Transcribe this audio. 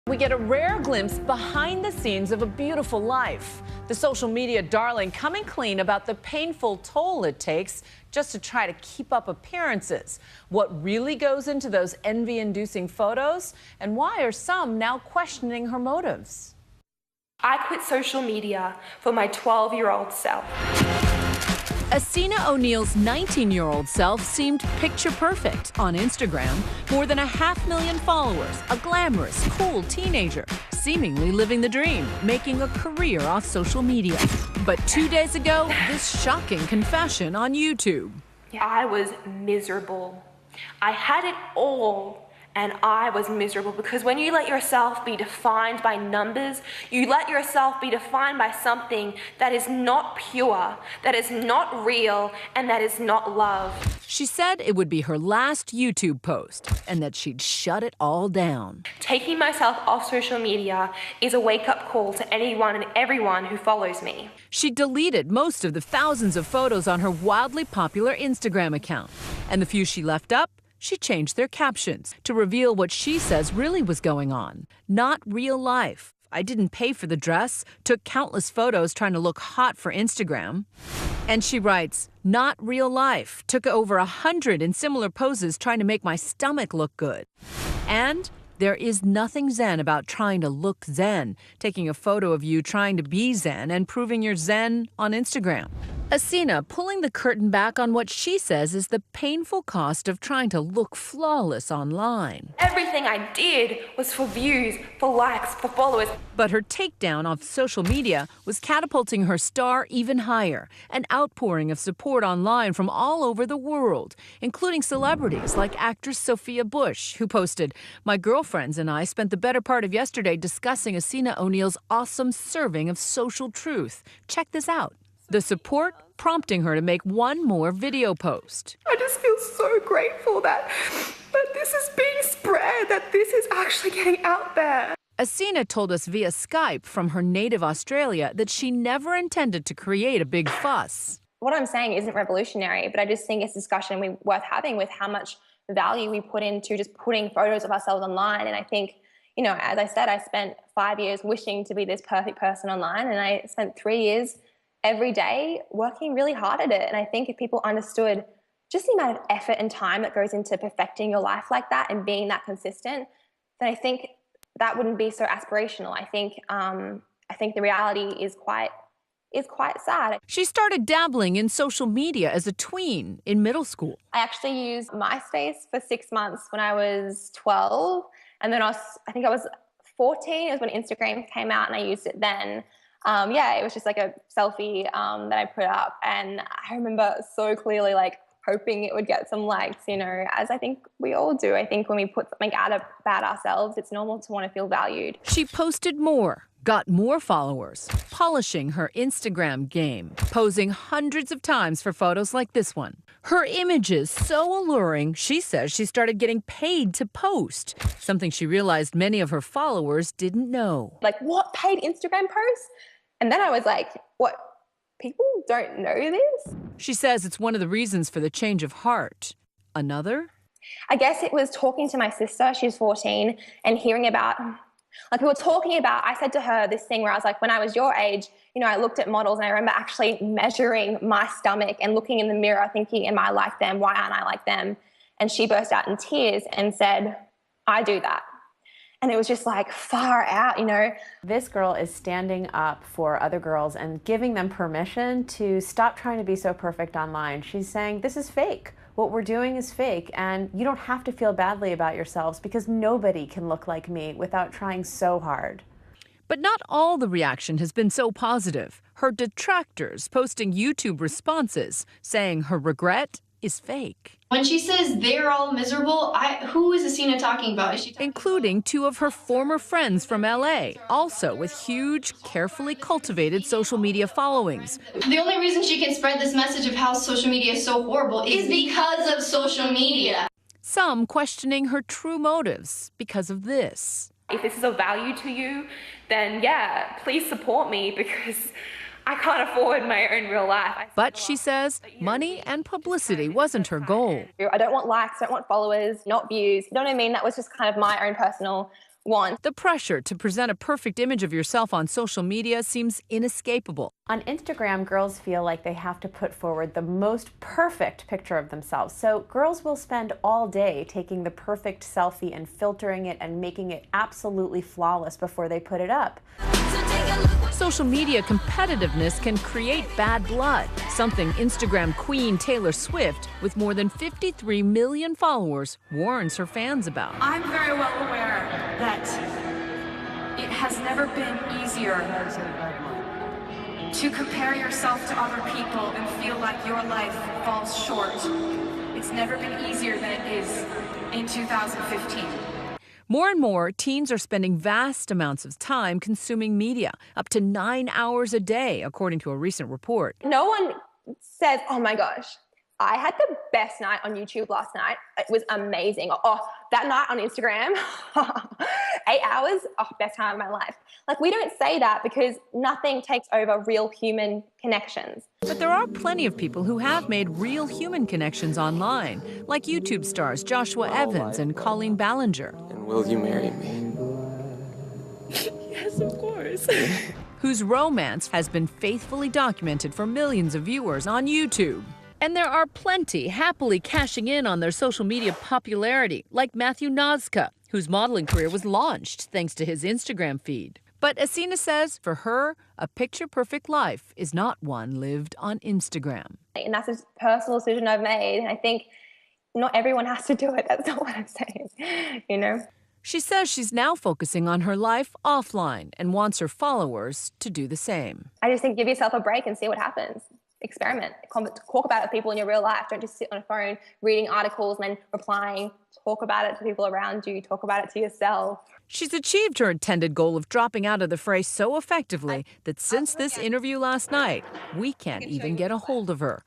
We get a rare glimpse behind the scenes of a beautiful life. The social media darling coming clean about the painful toll it takes just to try to keep up appearances. What really goes into those envy-inducing photos, and why are some now questioning her motives? I quit social media for my 12-year-old self. Essena O'Neill's 19-year-old self seemed picture perfect on Instagram. More than 500,000 followers, a glamorous, cool teenager, seemingly living the dream, making a career off social media. But 2 days ago, this shocking confession on YouTube. I was miserable. I had it all. And I was miserable because when you let yourself be defined by numbers, you let yourself be defined by something that is not pure, that is not real, and that is not love. She said it would be her last YouTube post and that she'd shut it all down. Taking myself off social media is a wake-up call to anyone and everyone who follows me. She deleted most of the thousands of photos on her wildly popular Instagram account. And the few she left up, she changed their captions to reveal what she says really was going on. Not real life. I didn't pay for the dress, took countless photos trying to look hot for Instagram. And she writes, not real life. Took over 100 in similar poses trying to make my stomach look good. And there is nothing zen about trying to look zen, taking a photo of you trying to be zen and proving you're zen on Instagram. Essena pulling the curtain back on what she says is the painful cost of trying to look flawless online. Everything I did was for views, for likes, for followers. But her takedown of social media was catapulting her star even higher, an outpouring of support online from all over the world, including celebrities like actress Sophia Bush, who posted, "My girlfriends and I spent the better part of yesterday discussing Essena O'Neill's awesome serving of social truth. Check this out." The support prompting her to make one more video post. I just feel so grateful that this is being spread, that this is actually getting out there. Essena told us via Skype from her native Australia that she never intended to create a big fuss. What I'm saying isn't revolutionary, but I just think it's a discussion worth having with how much value we put into just putting photos of ourselves online. And I think, you know, as I said, I spent 5 years wishing to be this perfect person online, and I spent 3 years every day working really hard at it. And I think if people understood just the amount of effort and time that goes into perfecting your life like that and being that consistent, then I think that wouldn't be so aspirational. I think the reality is quite sad. She started dabbling in social media as a tween in middle school. I actually used MySpace for 6 months when I was 12, and then I think I was 14 is when Instagram came out, and I used it then. It was just like a selfie that I put up, and I remember so clearly like hoping it would get some likes, you know, as I think we all do. I think when we put something out about ourselves, it's normal to want to feel valued. She posted more, got more followers, polishing her Instagram game, posing hundreds of times for photos like this one. Her images so alluring, she says she started getting paid to post, something she realized many of her followers didn't know. Like, what, paid Instagram posts? And then I was like, what, people don't know this? She says it's one of the reasons for the change of heart. Another? I guess it was talking to my sister, she's 14, and hearing about, like we were talking about, I said to her this thing where I was like, when I was your age, you know, I looked at models and I remember actually measuring my stomach and looking in the mirror thinking, am I like them? Why aren't I like them? And she burst out in tears and said, I do that. And it was just like far out, you know. This girl is standing up for other girls and giving them permission to stop trying to be so perfect online. She's saying, this is fake. What we're doing is fake, and you don't have to feel badly about yourselves because nobody can look like me without trying so hard. But not all the reaction has been so positive. Her detractors posting YouTube responses saying her regret is fake. When she says they're all miserable, who is Essena talking about? Is she talking including two of her former friends from LA, also with huge, carefully cultivated social media followings. The only reason she can spread this message of how social media is so horrible is because of social media. Some questioning her true motives because of this. If this is of value to you, then yeah, please support me because I can't afford my own real life. But she says money and publicity wasn't her goal. I don't want likes, I don't want followers, not views. You know what I mean? That was just kind of my own personal want. The pressure to present a perfect image of yourself on social media seems inescapable. On Instagram, girls feel like they have to put forward the most perfect picture of themselves. So girls will spend all day taking the perfect selfie and filtering it and making it absolutely flawless before they put it up. Social media competitiveness can create bad blood, something Instagram queen Taylor Swift, with more than 53 million followers, warns her fans about. I'm very well aware that it has never been easier to compare yourself to other people and feel like your life falls short. It's never been easier than it is in 2015. More and more, teens are spending vast amounts of time consuming media, up to 9 hours a day, according to a recent report. No one says, oh my gosh, I had the best night on YouTube last night. It was amazing. Oh, that night on Instagram, 8 hours, oh, best time of my life. Like, we don't say that because nothing takes over real human connections. But there are plenty of people who have made real human connections online, like YouTube stars Joshua Evans and Colleen Ballinger. And will you marry me? Yes, of course. Whose romance has been faithfully documented for millions of viewers on YouTube. And there are plenty happily cashing in on their social media popularity, like Matthew Nazca, whose modeling career was launched thanks to his Instagram feed. But Essena says for her, a picture-perfect life is not one lived on Instagram. And that's a personal decision I've made. And I think not everyone has to do it. That's not what I'm saying, you know? She says she's now focusing on her life offline and wants her followers to do the same. I just think give yourself a break and see what happens. Experiment. Talk about it to people in your real life. Don't just sit on a phone reading articles and then replying. Talk about it to people around you. Talk about it to yourself. She's achieved her intended goal of dropping out of the fray so effectively that since this interview last night, we can't even get a hold of her.